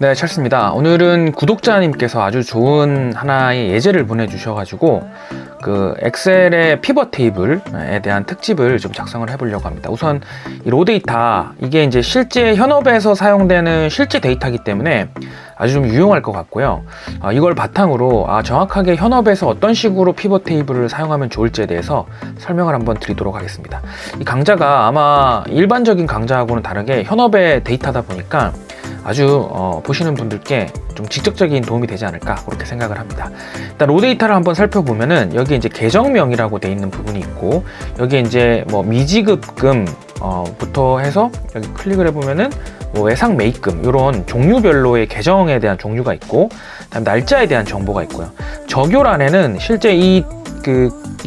네, 찰스입니다. 오늘은 구독자님께서 아주 좋은 하나의 예제를 보내주셔가지고 그 엑셀의 피벗 테이블에 대한 특집을 좀 작성을 해보려고 합니다. 우선 이 로 데이터, 이게 이제 실제 현업에서 사용되는 실제 데이터이기 때문에 아주 좀 유용할 것 같고요. 이걸 바탕으로 정확하게 현업에서 어떤 식으로 피벗 테이블을 사용하면 좋을지에 대해서 설명을 한번 드리도록 하겠습니다. 이 강좌가 아마 일반적인 강좌하고는 다르게 현업의 데이터다 보니까 아주 보시는 분들께 좀 직접적인 도움이 되지 않을까 그렇게 생각을 합니다. 일단 로 데이터를 한번 살펴보면은 여기 이제 계정명이라고 되어 있는 부분이 있고, 여기에 이제 뭐 미지급금 부터 해서 여기 클릭을 해보면은 뭐 외상 매입금 이런 종류별로의 계정에 대한 종류가 있고, 그다음 날짜에 대한 정보가 있고요. 적요란에는 실제 이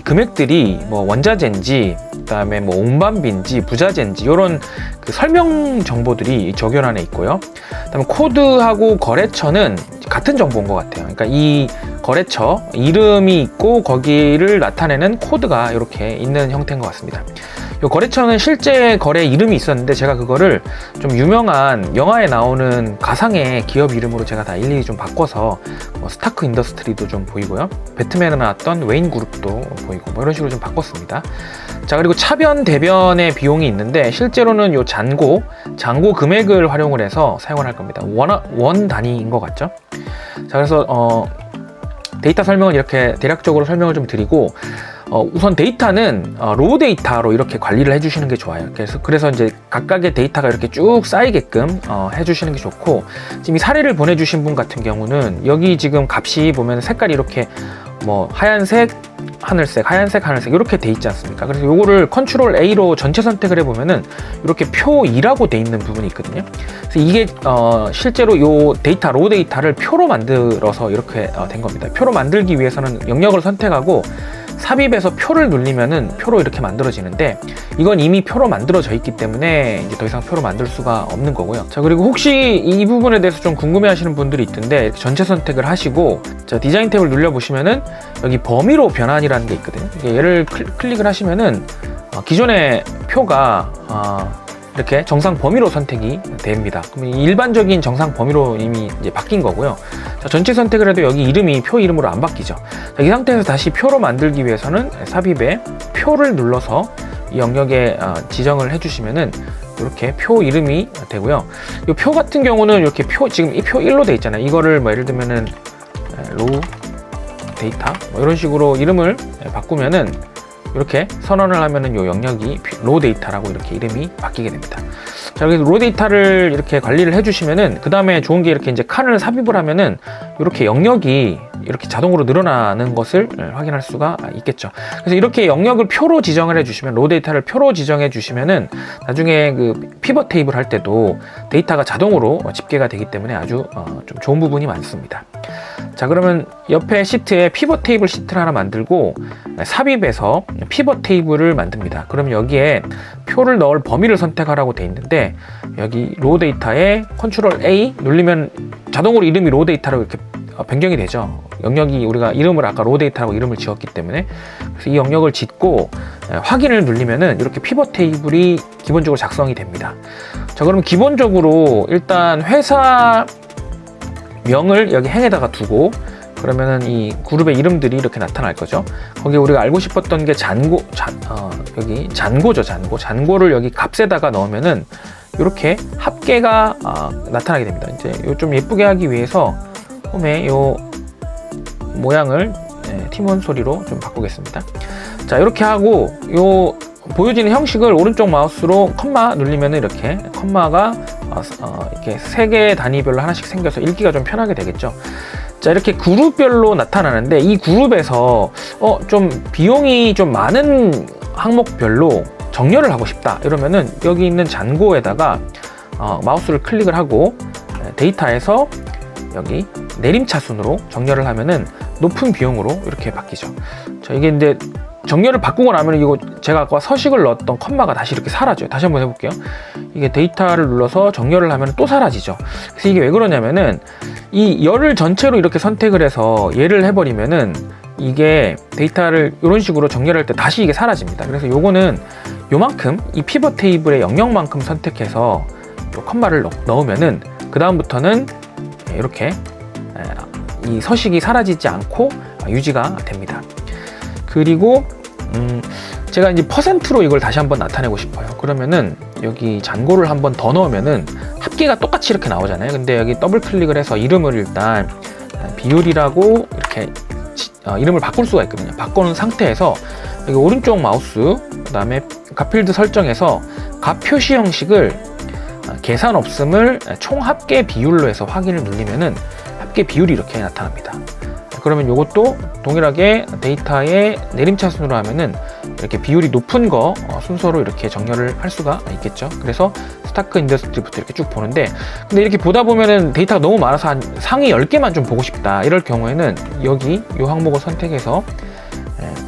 금액들이 뭐 원자재인지 그다음에 뭐 운반비인지 부자재인지 이런 그 설명 정보들이 적요란에 있고요. 그다음에 코드하고 거래처는 같은 정보인 것 같아요. 그러니까 이 거래처 이름이 있고 거기를 나타내는 코드가 이렇게 있는 형태인 것 같습니다. 이 거래처는 실제 거래 이름이 있었는데 제가 그거를 좀 유명한 영화에 나오는 가상의 기업 이름으로 제가 다 일일이 좀 바꿔서 스타크 인더스트리도 좀 보이고요, 배트맨에 나왔던 웨인 그룹도 보이고 뭐 이런 식으로 좀 바꿨습니다. 자, 그리고 차변 대변의 비용이 있는데 실제로는 요 잔고 금액을 활용을 해서 사용을 할 겁니다. 원 단위인 것 같죠? 자, 그래서 데이터 설명은 이렇게 대략적으로 설명을 좀 드리고, 우선 데이터는 로 데이터로 이렇게 관리를 해주시는 게 좋아요. 그래서 이제 각각의 데이터가 이렇게 쭉 쌓이게끔 해주시는 게 좋고, 지금 이 사례를 보내주신 분 같은 경우는 여기 지금 값이 보면 색깔이 이렇게 뭐 하얀색, 하늘색, 하얀색, 하늘색 이렇게 돼 있지 않습니까? 그래서 요거를 컨트롤 A로 전체 선택을 해보면은 이렇게 표 2라고 돼 있는 부분이 있거든요. 그래서 이게 실제로 요 데이터, 로 데이터를 표로 만들어서 이렇게 된 겁니다. 표로 만들기 위해서는 영역을 선택하고 삽입해서 표를 누르면은 표로 이렇게 만들어지는데, 이건 이미 표로 만들어져 있기 때문에 이제 더 이상 표로 만들 수가 없는 거고요. 자, 그리고 혹시 이 부분에 대해서 좀 궁금해 하시는 분들이 있던데, 이렇게 전체 선택을 하시고 자, 디자인 탭을 눌러 보시면은 여기 범위로 변환이라는 게 있거든요. 얘를 클릭을 하시면은 기존의 표가 이렇게 정상 범위로 선택이 됩니다. 그럼 일반적인 정상 범위로 이미 이제 바뀐 거고요. 자, 전체 선택을 해도 여기 이름이 표 이름으로 안 바뀌죠. 자, 이 상태에서 다시 표로 만들기 위해서는 삽입에 표를 눌러서 이 영역에 지정을 해주시면은 이렇게 표 이름이 되고요. 이 표 같은 경우는 이렇게 지금 이 표 1로 돼 있잖아요. 이거를 뭐 예를 들면은 로 데이터 뭐 이런 식으로 이름을 바꾸면은 이렇게 선언을 하면은 요 영역이 로 데이터라고 이렇게 이름이 바뀌게 됩니다. 자, 그래서 로 데이터를 이렇게 관리를 해주시면은 그 다음에 좋은 게 이렇게 이제 칸을 삽입을 하면은 이렇게 영역이 이렇게 자동으로 늘어나는 것을 확인할 수가 있겠죠. 그래서 이렇게 영역을 표로 지정을 해주시면, 로 데이터를 표로 지정해 주시면은 나중에 그 피벗 테이블 할 때도 데이터가 자동으로 집계가 되기 때문에 아주 좀 좋은 부분이 많습니다. 자, 그러면 옆에 시트에 피벗 테이블 시트를 하나 만들고 삽입해서 피벗 테이블을 만듭니다. 그러면 여기에 표를 넣을 범위를 선택하라고 돼 있는데, 여기 로 데이터에 컨트롤 A 누르면 자동으로 이름이 로 데이터로 이렇게 변경이 되죠. 영역이 우리가 이름을 아까 로 데이터라고 이름을 지었기 때문에. 그래서 이 영역을 짓고 확인을 누르면은 이렇게 피벗 테이블이 기본적으로 작성이 됩니다. 자, 그러면 기본적으로 일단 회사 명을 여기 행에다가 두고, 그러면은 이 그룹의 이름들이 이렇게 나타날 거죠. 거기에 우리가 알고 싶었던 게 여기 잔고죠. 잔고를 여기 값에다가 넣으면은 이렇게 합계가 나타나게 됩니다. 이제 요 좀 예쁘게 하기 위해서 홈에 요 모양을 팀원 소리로 좀 바꾸겠습니다. 자, 이렇게 하고 요 보여지는 형식을 오른쪽 마우스로 컴마 누르면 이렇게 컴마가 이렇게 3개의 단위별로 하나씩 생겨서 읽기가 좀 편하게 되겠죠. 자, 이렇게 그룹별로 나타나는데, 이 그룹에서 좀 비용이 좀 많은 항목별로 정렬을 하고 싶다 이러면은 여기 있는 잔고에다가 마우스를 클릭을 하고 데이터에서 여기 내림차순으로 정렬을 하면은 높은 비용으로 이렇게 바뀌죠. 자, 이게 이제 정렬을 바꾸고 나면 이거 제가 아까 서식을 넣었던 컴마가 다시 이렇게 사라져요. 다시 한번 해볼게요. 이게 데이터를 눌러서 정렬을 하면 또 사라지죠. 그래서 이게 왜 그러냐면은 이 열을 전체로 이렇게 선택을 해서 얘를 해버리면은 이게 데이터를 이런 식으로 정렬할 때 다시 이게 사라집니다. 그래서 요거는 요만큼 이 피벗 테이블의 영역만큼 선택해서 요 컴마를 넣으면은 그 다음부터는 이렇게 이 서식이 사라지지 않고 유지가 됩니다. 그리고 제가 이제 퍼센트로 이걸 다시 한번 나타내고 싶어요. 그러면은 여기 잔고를 한번 더 넣으면은 합계가 똑같이 이렇게 나오잖아요. 근데 여기 더블 클릭을 해서 이름을 일단 비율이라고 이렇게 이름을 바꿀 수가 있거든요. 바꾸는 상태에서 여기 오른쪽 마우스, 그 다음에 값필드 설정에서 값 표시 형식을 계산 없음을 총 합계 비율로 해서 확인을 누르면은 합계 비율이 이렇게 나타납니다. 그러면 이것도 동일하게 데이터의 내림차순으로 하면은 이렇게 비율이 높은 거 순서로 이렇게 정렬을 할 수가 있겠죠. 그래서 스타크 인더스트리부터 이렇게 쭉 보는데, 근데 이렇게 보다 보면은 데이터가 너무 많아서 한 상위 10개만 좀 보고 싶다 이럴 경우에는 여기 이 항목을 선택해서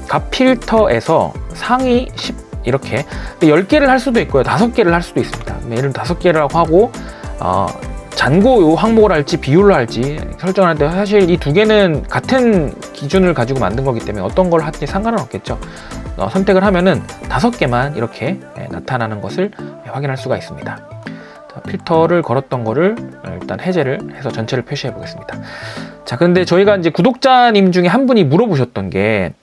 값 필터에서 상위 10 이렇게 10개를 할 수도 있고요, 5개를 할 수도 있습니다. 예를 들어 5개라고 하고 잔고 요 항목을 할지 비율로 할지 설정할 때 사실 이 두 개는 같은 기준을 가지고 만든 거기 때문에 어떤 걸 할지 상관은 없겠죠. 선택을 하면은 5개만 이렇게 나타나는 것을 확인할 수가 있습니다. 자, 필터를 걸었던 거를 일단 해제를 해서 전체를 표시해 보겠습니다. 자, 근데 저희가 이제 구독자님 중에 한 분이 물어보셨던 게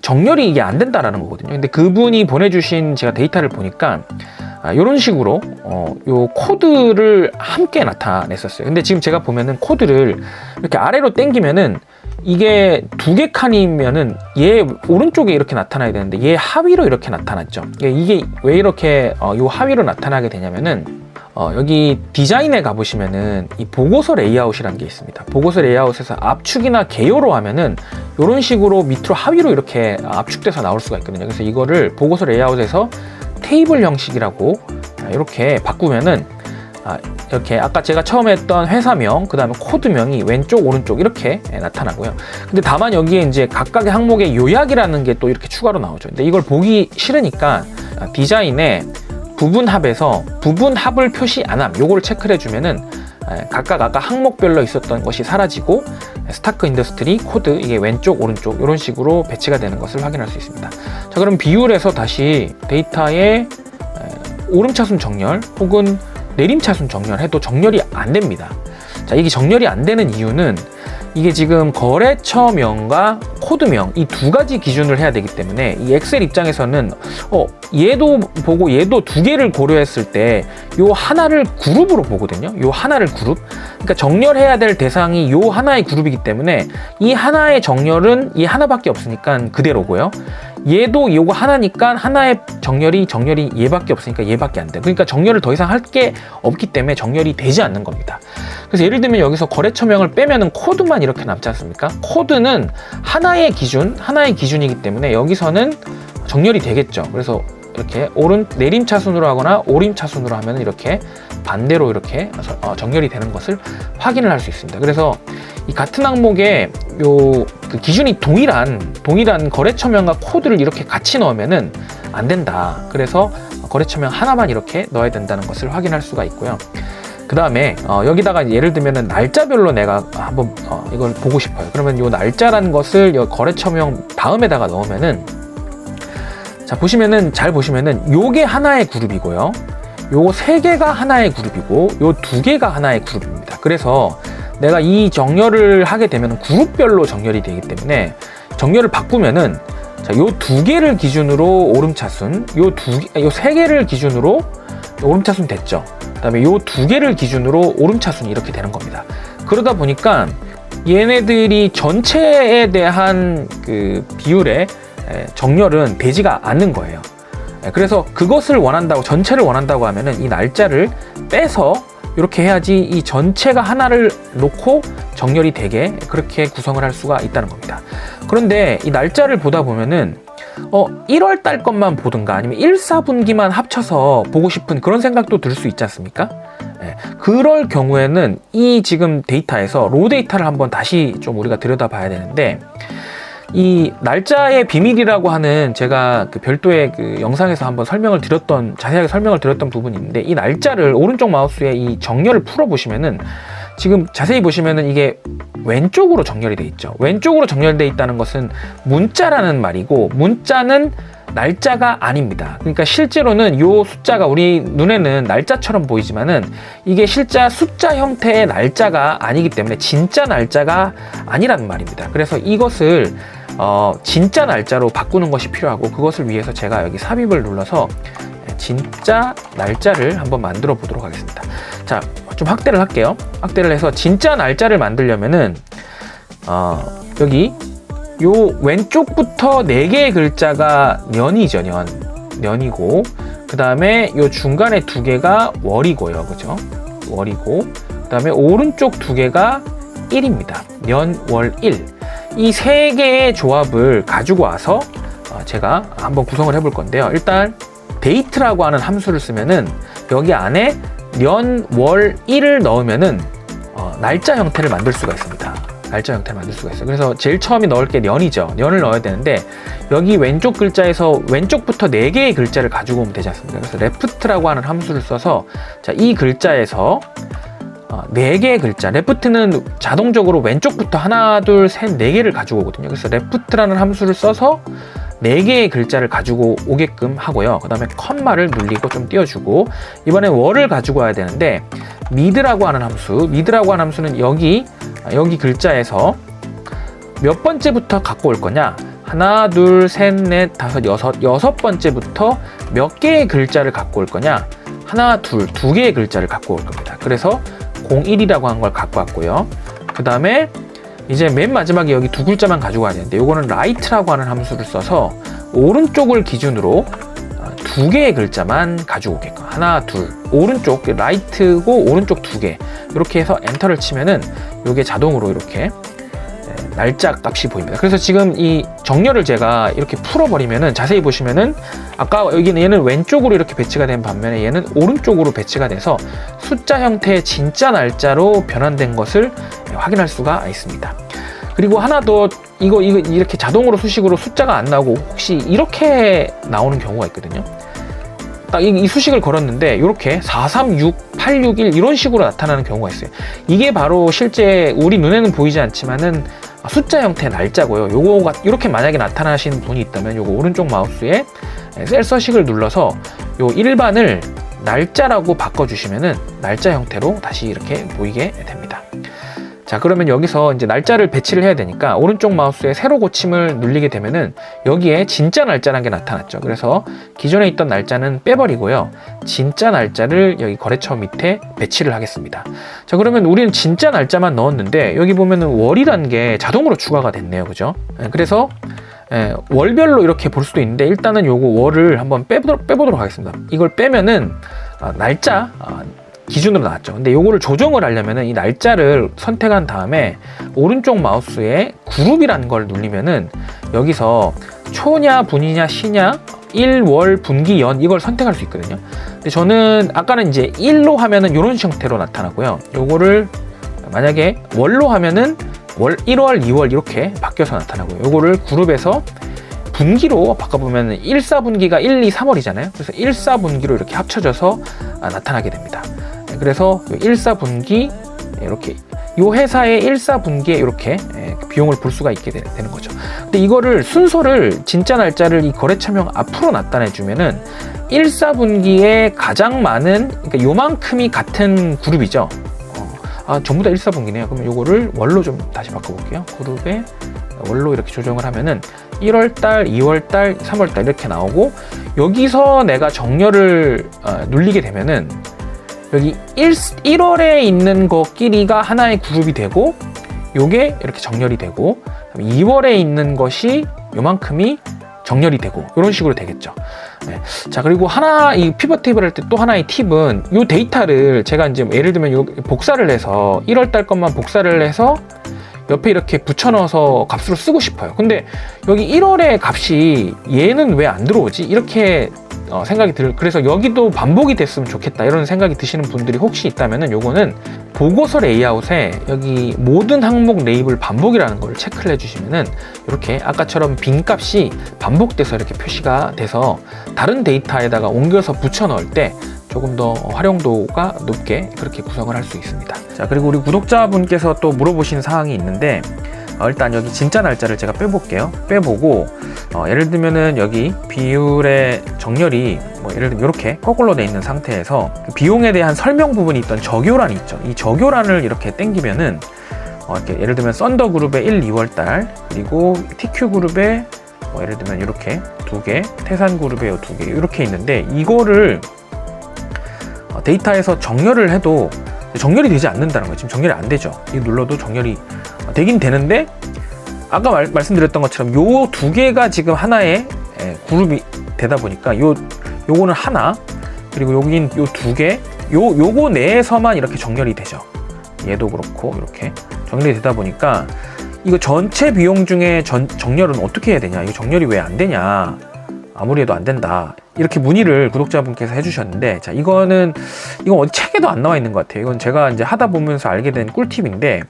정렬이 이게 안 된다라는 거거든요. 근데 그분이 보내주신 제가 데이터를 보니까 이런 식으로 요 코드를 함께 나타냈었어요. 근데 지금 제가 보면은 코드를 이렇게 아래로 당기면은 이게 2개 칸이면은 얘 오른쪽에 이렇게 나타나야 되는데 얘 하위로 이렇게 나타났죠. 이게 왜 이렇게 요 하위로 나타나게 되냐면은 여기 디자인에 가보시면은 이 보고서 레이아웃이라는 게 있습니다. 보고서 레이아웃에서 압축이나 개요로 하면은 이런 식으로 밑으로 하위로 이렇게 압축돼서 나올 수가 있거든요. 그래서 이거를 보고서 레이아웃에서 테이블 형식이라고 이렇게 바꾸면은 이렇게 아까 제가 처음에 했던 회사명, 그 다음에 코드명이 왼쪽 오른쪽 이렇게 나타나고요. 근데 다만 여기에 이제 각각의 항목의 요약이라는 게 또 이렇게 추가로 나오죠. 근데 이걸 보기 싫으니까 디자인에 부분합에서 부분합을 표시 안 함, 요거를 체크를 해주면은 각각 아까 항목별로 있었던 것이 사라지고 스타크 인더스트리 코드 이게 왼쪽 오른쪽 이런 식으로 배치가 되는 것을 확인할 수 있습니다. 자, 그럼 비율에서 다시 데이터의 오름차순 정렬 혹은 내림차순 정렬해도 정렬이 안 됩니다. 자, 이게 정렬이 안 되는 이유는 이게 지금 거래처명과 코드명 이 2가지 기준을 해야 되기 때문에 이 엑셀 입장에서는 얘도 보고 얘도 2개를 고려했을 때 요 하나를 그룹으로 보거든요. 요 하나를 그룹. 그러니까 정렬해야 될 대상이 요 하나의 그룹이기 때문에 이 하나의 정렬은 이 하나밖에 없으니까 그대로고요. 얘도 요거 하나니까 하나의 정렬이 얘밖에 없으니까 얘밖에 안 돼. 그러니까 정렬을 더 이상 할 게 없기 때문에 정렬이 되지 않는 겁니다. 그래서 예를 들면 여기서 거래처명을 빼면은 코드만 이렇게 남지 않습니까? 코드는 하나의 기준이기 때문에 여기서는 정렬이 되겠죠. 그래서 이렇게 내림차순으로 하거나 오림차순으로 하면 이렇게 반대로 이렇게 정렬이 되는 것을 확인을 할 수 있습니다. 그래서 이 같은 항목에 그 기준이 동일한 거래처명과 코드를 이렇게 같이 넣으면은 안 된다. 그래서 거래처명 하나만 이렇게 넣어야 된다는 것을 확인할 수가 있고요. 그 다음에 여기다가 예를 들면은 날짜별로 내가 한번 이걸 보고 싶어요. 그러면 이 날짜라는 것을 거래처명 다음에다가 넣으면은 자, 잘 보시면은 요게 하나의 그룹이고요. 요 3개가 하나의 그룹이고 요 2개가 하나의 그룹입니다. 그래서 내가 이 정렬을 하게 되면 그룹별로 정렬이 되기 때문에 정렬을 바꾸면은 자, 요 2개를 기준으로 오름차순, 요 3개를 기준으로 오름차순 됐죠. 그 다음에 요 2개를 기준으로 오름차순이 이렇게 되는 겁니다. 그러다 보니까 얘네들이 전체에 대한 그 비율의 정렬은 되지가 않는 거예요. 그래서 그것을 원한다고, 전체를 원한다고 하면은 이 날짜를 빼서 이렇게 해야지 이 전체가 하나를 놓고 정렬이 되게 그렇게 구성을 할 수가 있다는 겁니다. 그런데 이 날짜를 보다 보면은 1월 달 것만 보든가 아니면 1, 4분기만 합쳐서 보고 싶은 그런 생각도 들 수 있지 않습니까? 그럴 경우에는 이 지금 데이터에서 로 데이터를 한번 다시 좀 우리가 들여다봐야 되는데, 이 날짜의 비밀이라고 하는 제가 그 별도의 그 영상에서 한번 자세하게 설명을 드렸던 부분이 있는데, 이 날짜를 오른쪽 마우스에 이 정렬을 풀어 보시면은 지금 자세히 보시면은 이게 왼쪽으로 정렬이 돼 있죠. 왼쪽으로 정렬되어 있다는 것은 문자라는 말이고, 문자는 날짜가 아닙니다. 그러니까 실제로는 이 숫자가 우리 눈에는 날짜처럼 보이지만은 이게 실제 숫자 형태의 날짜가 아니기 때문에 진짜 날짜가 아니라는 말입니다. 그래서 이것을 진짜 날짜로 바꾸는 것이 필요하고, 그것을 위해서 제가 여기 삽입을 눌러서 진짜 날짜를 한번 만들어 보도록 하겠습니다. 자, 좀 확대를 할게요. 확대를 해서 진짜 날짜를 만들려면은 여기 요 왼쪽부터 4개의 글자가 년이죠. 년이고, 그 다음에 요 중간에 2개가 월이고요. 그죠? 월이고, 그 다음에 오른쪽 2개가 일입니다. 년, 월, 일. 이 3개의 조합을 가지고 와서 제가 한번 구성을 해볼 건데요. 일단 date라고 하는 함수를 쓰면은 여기 안에 년, 월, 일을 넣으면은 날짜 형태를 만들 수가 있습니다. 날짜 형태를 만들 수가 있어요. 그래서 제일 처음에 넣을 게 년이죠. 년을 넣어야 되는데, 여기 왼쪽 글자에서 왼쪽부터 4개의 글자를 가지고 오면 되지 않습니까? 그래서 left라고 하는 함수를 써서, 자, 이 글자에서 4개의 글자, left는 자동적으로 왼쪽부터 하나, 둘, 셋, 4개를 가지고 오거든요. 그래서 left라는 함수를 써서 4개의 글자를 가지고 오게끔 하고요. 그 다음에 컴마를 눌리고 좀 띄워주고, 이번엔 월을 가지고 와야 되는데, mid라고 하는 함수는 여기 글자에서 몇 번째부터 갖고 올 거냐, 하나, 둘, 셋, 넷, 다섯, 여섯 번째부터 몇 개의 글자를 갖고 올 거냐, 하나, 둘, 2개의 글자를 갖고 올 겁니다. 그래서 01이라고 한 걸 갖고 왔고요. 그 다음에 이제 맨 마지막에 여기 2 글자만 가지고 와야 되는데, 요거는 right라고 하는 함수를 써서 오른쪽을 기준으로 2개의 글자만 가지고 오게끔, 하나, 둘, 오른쪽 right고 오른쪽 2개, 이렇게 해서 엔터를 치면은 요게 자동으로 이렇게 날짜 값이 보입니다. 그래서 지금 이 정렬을 제가 이렇게 풀어버리면은, 자세히 보시면은 아까 여기는 얘는 왼쪽으로 이렇게 배치가 된 반면에 얘는 오른쪽으로 배치가 돼서 숫자 형태의 진짜 날짜로 변환된 것을 확인할 수가 있습니다. 그리고 하나 더, 이거 이렇게 자동으로 수식으로 숫자가 안 나오고 혹시 이렇게 나오는 경우가 있거든요. 딱 이 수식을 걸었는데 이렇게 436, 861 이런 식으로 나타나는 경우가 있어요. 이게 바로 실제 우리 눈에는 보이지 않지만은 숫자 형태의 날짜고요. 요거가 이렇게 만약에 나타나신 분이 있다면 요거 오른쪽 마우스에 셀 서식을 눌러서 요 일반을 날짜라고 바꿔주시면은 날짜 형태로 다시 이렇게 보이게 됩니다. 자, 그러면 여기서 이제 날짜를 배치를 해야 되니까 오른쪽 마우스에 세로 고침을 누르게 되면은 여기에 진짜 날짜라는 게 나타났죠. 그래서 기존에 있던 날짜는 빼버리고요. 진짜 날짜를 여기 거래처 밑에 배치를 하겠습니다. 자, 그러면 우리는 진짜 날짜만 넣었는데 여기 보면은 월이라는 게 자동으로 추가가 됐네요. 그죠? 그래서 월별로 이렇게 볼 수도 있는데, 일단은 요거 월을 한번 빼보도록 하겠습니다. 이걸 빼면은 날짜 기준으로 나왔죠. 근데 요거를 조정을 하려면은 이 날짜를 선택한 다음에 오른쪽 마우스에 그룹이라는 걸 누르면은 여기서 초냐, 분이냐, 시냐, 일, 월, 분기, 연 이걸 선택할 수 있거든요. 근데 저는 아까는 이제 1로 하면은 이런 형태로 나타나고요. 요거를 만약에 월로 하면은 1월, 2월 이렇게 바뀌어서 나타나고요. 요거를 그룹에서 분기로 바꿔보면 1, 4분기가 1, 2, 3월이잖아요. 그래서 1, 4분기로 이렇게 합쳐져서 나타나게 됩니다. 그래서 1, 4분기 이렇게 이 회사의 1, 4분기에 이렇게 비용을 볼 수가 있게 되는 거죠. 근데 이거를 순서를 진짜 날짜를 이 거래처명 앞으로 나타내 주면은 1, 4분기에 가장 많은, 그러니까 요만큼이 같은 그룹이죠. 전부 다 1, 4분기네요. 그러면 요거를 월로 좀 다시 바꿔볼게요. 그룹에 월로 이렇게 조정을 하면은 1월달, 2월달, 3월달 이렇게 나오고, 여기서 내가 정렬을 눌리게 되면은 여기 1월에 있는 것끼리가 하나의 그룹이 되고, 요게 이렇게 정렬이 되고, 2월에 있는 것이 요만큼이 정렬이 되고, 이런 식으로 되겠죠. 네. 자, 그리고 이 피벗 테이블 할 때 또 하나의 팁은 요 데이터를 제가 이제 예를 들면 요 복사를 해서 1월달 것만 복사를 해서 옆에 이렇게 붙여 넣어서 값으로 쓰고 싶어요. 근데 여기 1월의 값이 얘는 왜 안 들어오지? 이렇게 생각이 그래서 여기도 반복이 됐으면 좋겠다 이런 생각이 드시는 분들이 혹시 있다면은 요거는 보고서 레이아웃에 여기 모든 항목 레이블 반복이라는 걸 체크를 해주시면은 이렇게 아까처럼 빈 값이 반복돼서 이렇게 표시가 돼서 다른 데이터에다가 옮겨서 붙여 넣을 때 조금 더 활용도가 높게 그렇게 구성을 할 수 있습니다. 자, 그리고 우리 구독자분께서 또 물어보신 사항이 있는데, 일단 여기 진짜 날짜를 제가 빼볼게요. 빼보고, 예를 들면은 여기 비율의 정렬이 예를 들면 이렇게 거꾸로 돼 있는 상태에서 그 비용에 대한 설명 부분이 있던 적요란이 있죠. 이 적요란을 이렇게 당기면은 이렇게 예를 들면 썬더그룹의 1, 2월 달, 그리고 TQ그룹의 예를 들면 이렇게 2개, 태산그룹의 2개 이렇게 있는데, 이거를 데이터에서 정렬을 해도 정렬이 되지 않는다는 거예요. 지금 정렬이 안 되죠. 이거 눌러도 정렬이 되긴 되는데, 아까 말씀드렸던 것처럼 요 2개가 지금 하나의 그룹이 되다 보니까 요거는 하나, 그리고 여긴 요 2개, 요거 내에서만 이렇게 정렬이 되죠. 얘도 그렇고 이렇게 정렬이 되다 보니까 이거 전체 비용 중에 정렬은 어떻게 해야 되냐, 이거 정렬이 왜 안 되냐, 아무리 해도 안 된다, 이렇게 문의를 구독자분께서 해주셨는데, 자, 이건 어디 책에도 안 나와 있는 것 같아요. 이건 제가 이제 하다 보면서 알게 된 꿀팁인데,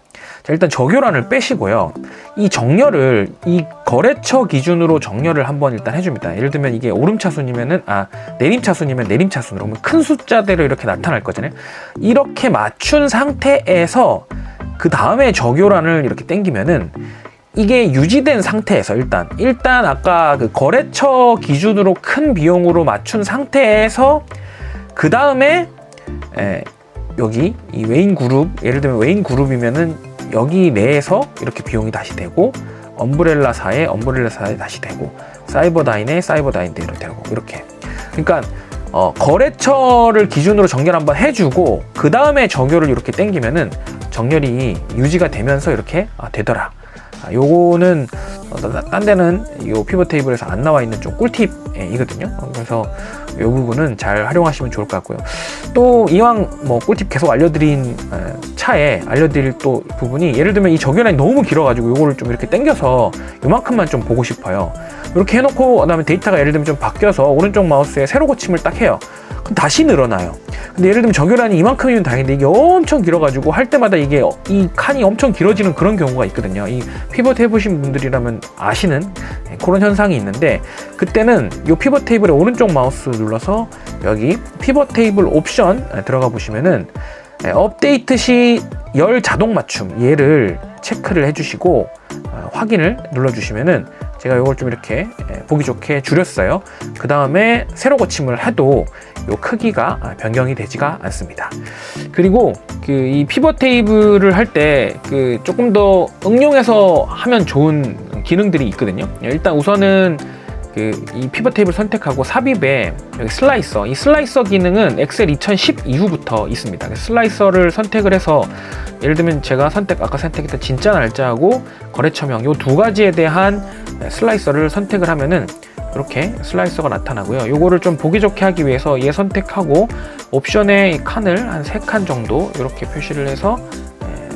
자, 일단 적요란을 빼시고요. 이 정렬을 이 거래처 기준으로 정렬을 한번 일단 해줍니다. 예를 들면 이게 오름차순이면은 내림차순이면 내림차순으로, 그러면 큰 숫자대로 이렇게 나타날 거잖아요. 이렇게 맞춘 상태에서 그 다음에 적요란을 이렇게 당기면은 이게 유지된 상태에서 일단 아까 그 거래처 기준으로 큰 비용으로 맞춘 상태에서 그 다음에 여기 이 웨인 그룹, 예를 들면 웨인 그룹이면은 여기 내에서 이렇게 비용이 다시 되고, 엄브렐라사에 다시 되고, 사이버다인에 사이버다인대로 되고, 이렇게. 그러니까 거래처를 기준으로 정렬 한번 해주고 그 다음에 정렬을 이렇게 당기면은 정렬이 유지가 되면서 이렇게 되더라. 요거는 딴 데는 요 피벗 테이블에서 안 나와 있는 좀 꿀팁이거든요. 그래서 요 부분은 잘 활용하시면 좋을 것 같고요. 또 이왕 꿀팁 계속 알려드린 차에 알려드릴 또 부분이, 예를 들면 이 적요란이 너무 길어가지고 요거를 좀 이렇게 당겨서 요만큼만 좀 보고 싶어요. 이렇게 해놓고 그다음에 데이터가 예를 들면 좀 바뀌어서 오른쪽 마우스에 세로 고침을 딱 해요. 그럼 다시 늘어나요. 근데 예를 들면 적요란이 이만큼이면 다행인데 이게 엄청 길어가지고 할 때마다 이게 이 칸이 엄청 길어지는 그런 경우가 있거든요. 이 피벗 해보신 분들이라면 아시는 그런 현상이 있는데, 그때는 이 피벗 테이블의 오른쪽 마우스 눌러서 여기 피벗 테이블 옵션 들어가 보시면은 업데이트 시 열 자동 맞춤, 얘를 체크를 해주시고 확인을 눌러주시면은, 제가 이걸 좀 이렇게 보기 좋게 줄였어요. 그 다음에 세로 고침을 해도 이 크기가 변경이 되지가 않습니다. 그리고 이 피벗 테이블을 할 때 조금 더 응용해서 하면 좋은 기능들이 있거든요. 일단 우선은 이 피벗 테이블 선택하고 삽입에 여기 슬라이서, 이 슬라이서 기능은 엑셀 2010 이후부터 있습니다. 슬라이서를 선택을 해서, 예를 들면 제가 아까 선택했던 진짜 날짜하고 거래처명 요 2가지에 대한 슬라이서를 선택을 하면은 이렇게 슬라이서가 나타나고요. 요거를 좀 보기 좋게 하기 위해서 얘 선택하고 옵션에 이 칸을 한 3칸 정도 이렇게 표시를 해서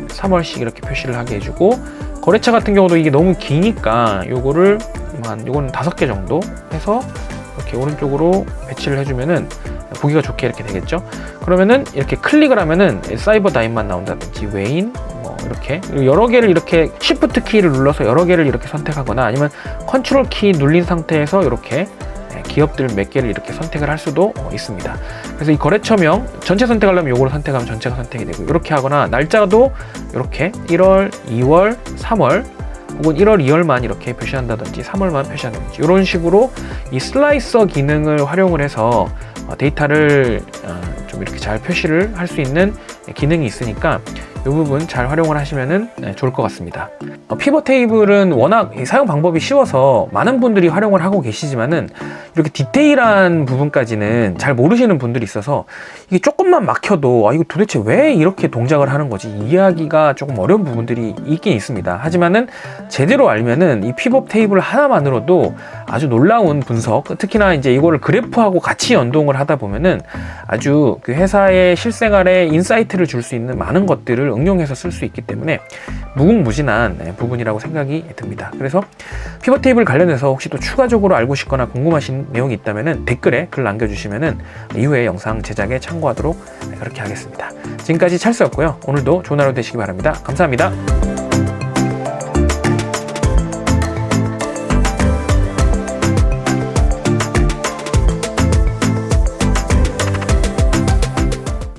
3월씩 이렇게 표시를 하게 해주고, 거래처 같은 경우도 이게 너무 기니까 요거는 5개 정도 해서 이렇게 오른쪽으로 배치를 해주면은 보기가 좋게 이렇게 되겠죠. 그러면은 이렇게 클릭을 하면은 사이버다인만 나온다든지 웨인 이렇게 여러 개를 이렇게 쉬프트 키를 눌러서 여러 개를 이렇게 선택하거나, 아니면 컨트롤 키 눌린 상태에서 이렇게 기업들 몇 개를 이렇게 선택을 할 수도 있습니다. 그래서 이 거래처명 전체 선택하려면 요거를 선택하면 전체가 선택이 되고, 이렇게 하거나 날짜도 이렇게 1월, 2월, 3월 혹은 1월, 2월만 이렇게 표시한다든지 3월만 표시한다든지, 이런 식으로 이 슬라이서 기능을 활용을 해서 데이터를 좀 이렇게 잘 표시를 할 수 있는 기능이 있으니까 이 부분 잘 활용을 하시면 좋을 것 같습니다. 피벗 테이블은 워낙 사용 방법이 쉬워서 많은 분들이 활용을 하고 계시지만은, 이렇게 디테일한 부분까지는 잘 모르시는 분들이 있어서 이게 조금만 막혀도 이거 도대체 왜 이렇게 동작을 하는 거지, 이해하기가 조금 어려운 부분들이 있긴 있습니다. 하지만은 제대로 알면은 이 피벗 테이블 하나만으로도 아주 놀라운 분석, 특히나 이제 이거를 그래프하고 같이 연동을 하다 보면은 아주 회사의 실생활에 인사이트를 줄 수 있는 많은 것들을 응용해서 쓸 수 있기 때문에 무궁무진한 부분이라고 생각이 듭니다. 그래서 피벗 테이블 관련해서 혹시 또 추가적으로 알고 싶거나 궁금하신 내용이 있다면 댓글에 글 남겨주시면 이후에 영상 제작에 참고하도록 그렇게 하겠습니다. 지금까지 찰스였고요. 오늘도 좋은 하루 되시기 바랍니다. 감사합니다.